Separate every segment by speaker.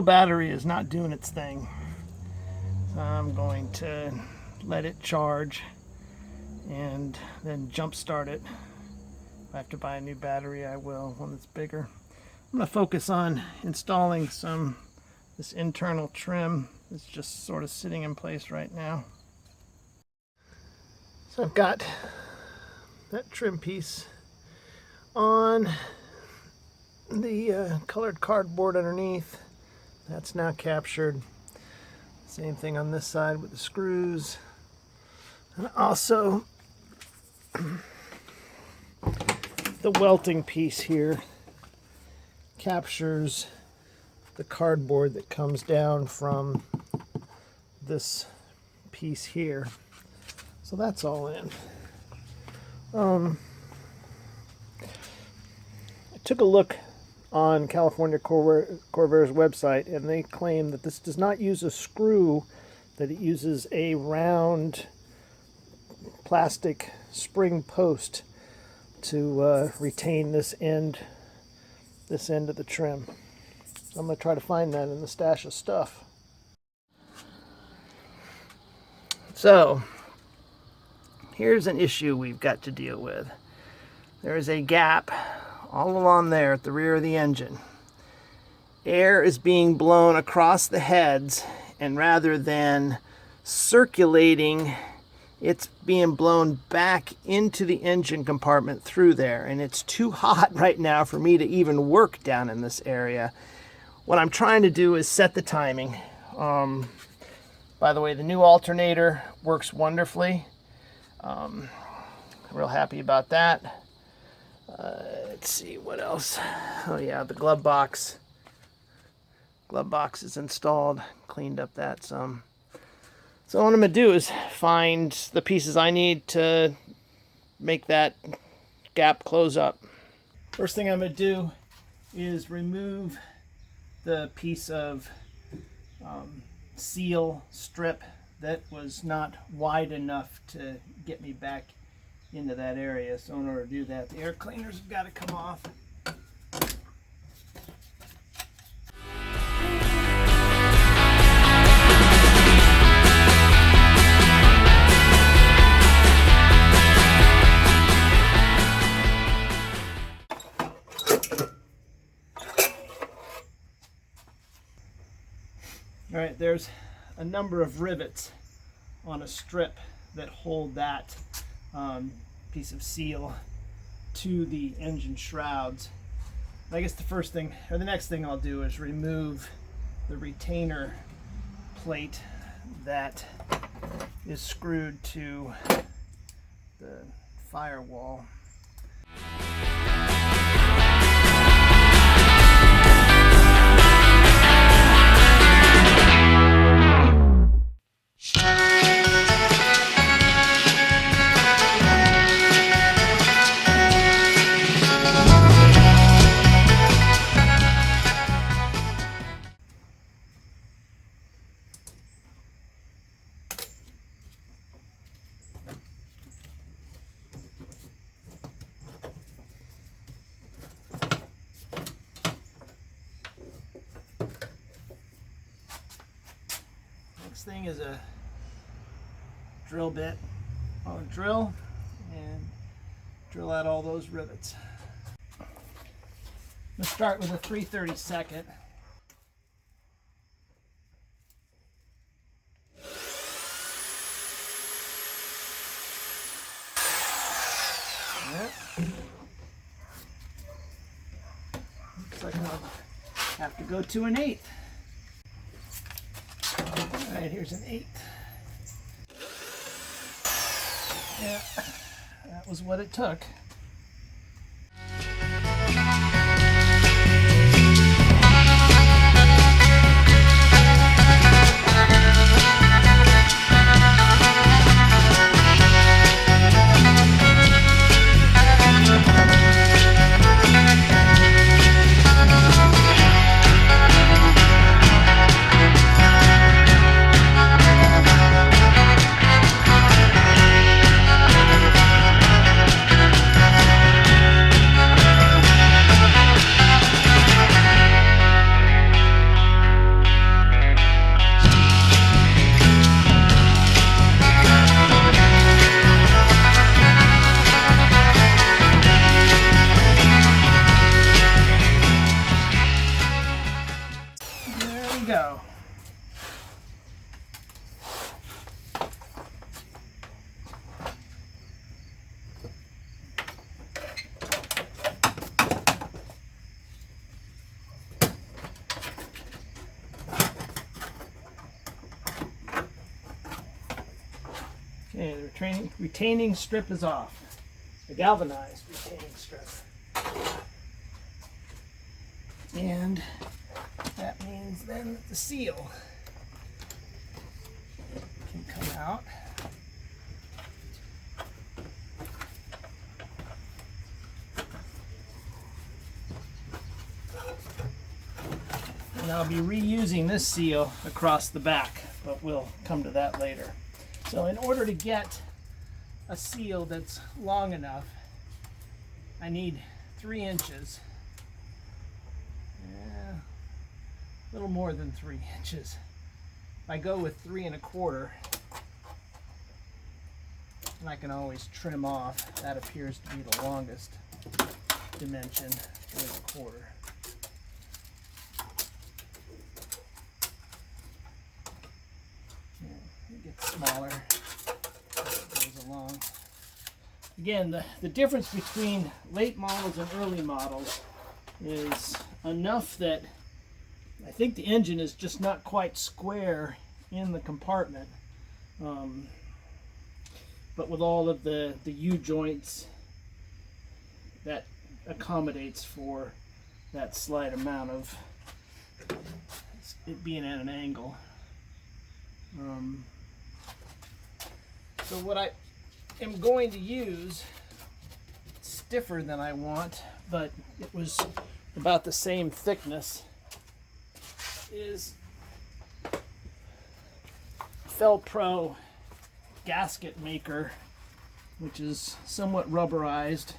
Speaker 1: battery is not doing its thing. So I'm going to let it charge and then jump start it. If I have to buy a new battery, I will, one that's bigger. I'm going to focus on installing this internal trim that's just sort of sitting in place right now. So I've got that trim piece on the colored cardboard underneath. That's now captured. Same thing on this side with the screws. And also the welting piece here captures the cardboard that comes down from this piece here. So that's all in. I took a look on California Corvair's website, and they claim that this does not use a screw, that it uses a round plastic spring post to retain this end of the trim. So I'm going to try to find that in the stash of stuff. So here's an issue we've got to deal with. There is a gap all along there at the rear of the engine. Air is being blown across the heads, and rather than circulating, it's being blown back into the engine compartment through there, and it's too hot right now for me to even work down in this area. What I'm trying to do is set the timing. By the way, the new alternator works wonderfully. Real happy about that. Let's see what else. Oh yeah, the glove box. Glove box is installed. Cleaned up that some. So what I'm going to do is find the pieces I need to make that gap close up. First thing I'm going to do is remove the piece of seal strip that was not wide enough to get me back into that area. So in order to do that, the air cleaners have got to come off. All right, there's a number of rivets on a strip that hold that piece of seal to the engine shrouds. I guess the first thing, or the next thing I'll do is remove the retainer plate that is screwed to the firewall. Thing is a drill bit. I'll drill and drill out all those rivets. Let's start with a 3/32. Looks like I'll have to go to an 1/8. All right, here's an 1/8. Yeah, that was what it took. Okay, the retaining strip is off. The galvanized retaining strip. And that means then that the seal can come out. And I'll be reusing this seal across the back, but we'll come to that later. So in order to get a seal that's long enough, I need 3 inches. A little more than 3 inches. If I go with 3 1/4, and I can always trim off, that appears to be the longest dimension, 3 1/4. It gets smaller as it goes along. Again, the difference between late models and early models is enough that I think the engine is just not quite square in the compartment, but with all of the U-joints, that accommodates for that slight amount of it being at an angle. So what I am going to use, it's stiffer than I want, but it was about the same thickness, is Felpro gasket maker, which is somewhat rubberized.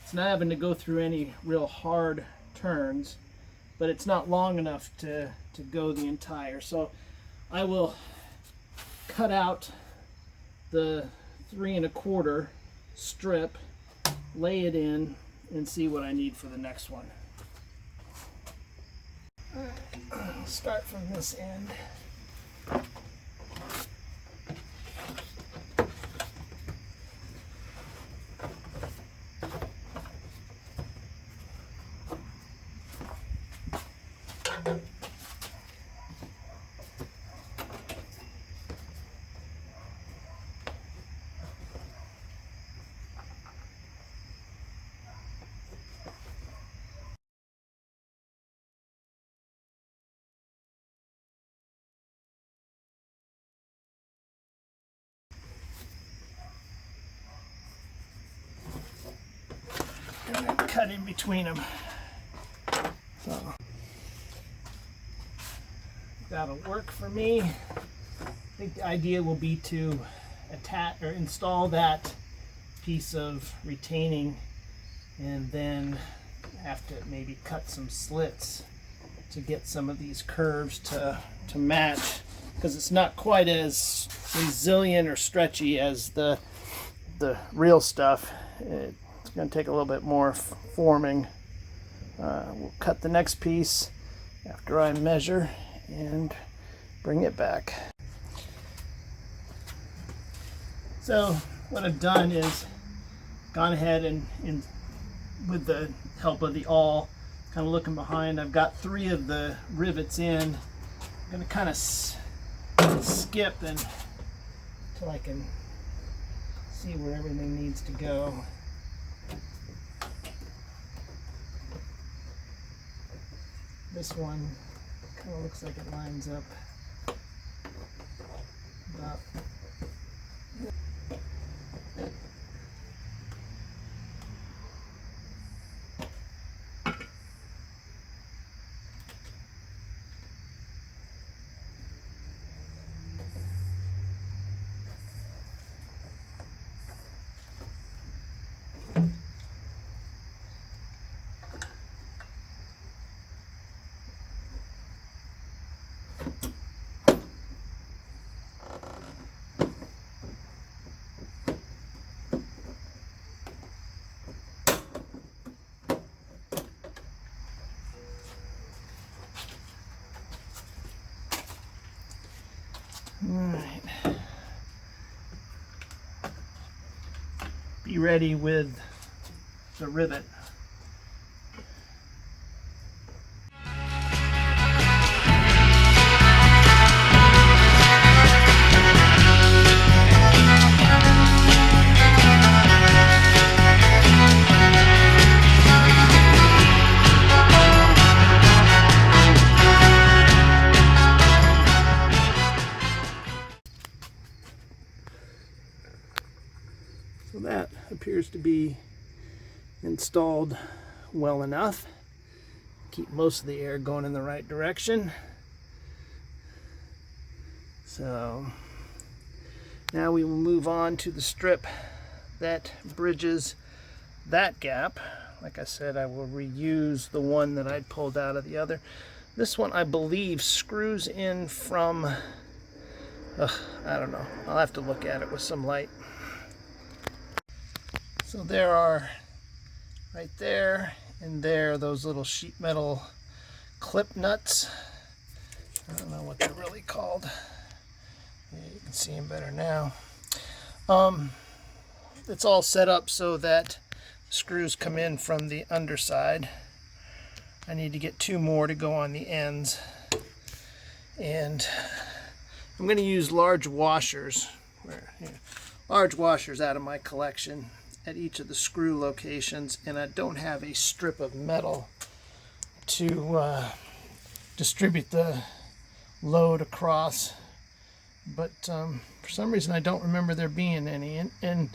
Speaker 1: It's not having to go through any real hard turns, but it's not long enough to go the entire. So I will cut out the 3 1/4 strip, lay it in, and see what I need for the next one. I'll start from this end. And then cut in between them. So that'll work for me. I think the idea will be to attach or install that piece of retaining, and then have to maybe cut some slits to get some of these curves to match, because it's not quite as resilient or stretchy as the real stuff. It's going to take a little bit more forming. We'll cut the next piece after I measure and bring it back. So what I've done is gone ahead and with the help of the awl, kind of looking behind, I've got 3 of the rivets in. I'm going to kind of skip until I can see where everything needs to go. This one kind of looks like it lines up about. Alright. Be ready with the rivet. appears to be installed well enough. Keep most of the air going in the right direction. So now we will move on to the strip that bridges that gap. Like I said, I will reuse the one that I'd pulled out of the other. This one, I believe, screws in from, I don't know. I'll have to look at it with some light. So there are, right there and there, those little sheet metal clip nuts. I don't know what they're really called. Yeah, you can see them better now. It's all set up so that screws come in from the underside. I need to get 2 more to go on the ends. And I'm going to use large washers. Large washers out of my collection at each of the screw locations, and I don't have a strip of metal to distribute the load across. But for some reason I don't remember there being any. And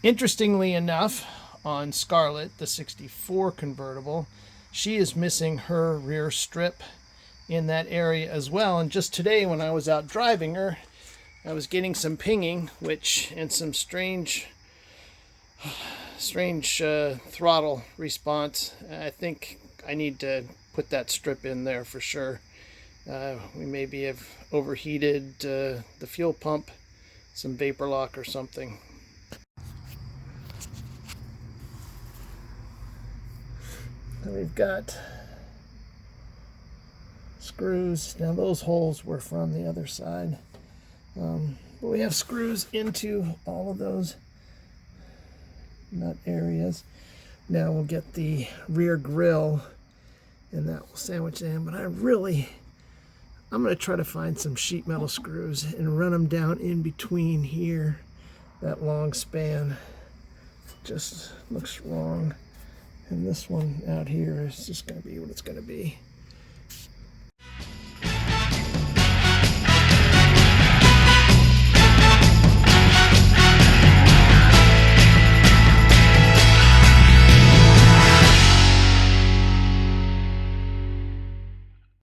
Speaker 1: interestingly enough, on Scarlett, the 64 convertible, she is missing her rear strip in that area as well. And just today when I was out driving her, I was getting some pinging, and some strange throttle response. I think I need to put that strip in there for sure. We maybe have overheated the fuel pump, some vapor lock or something. So we've got screws. Now those holes were from the other side. But we have screws into all of those nut areas. Now we'll get the rear grille and that will sandwich in. But I'm going to try to find some sheet metal screws and run them down in between here. That long span just looks wrong. And this one out here is just going to be what it's going to be.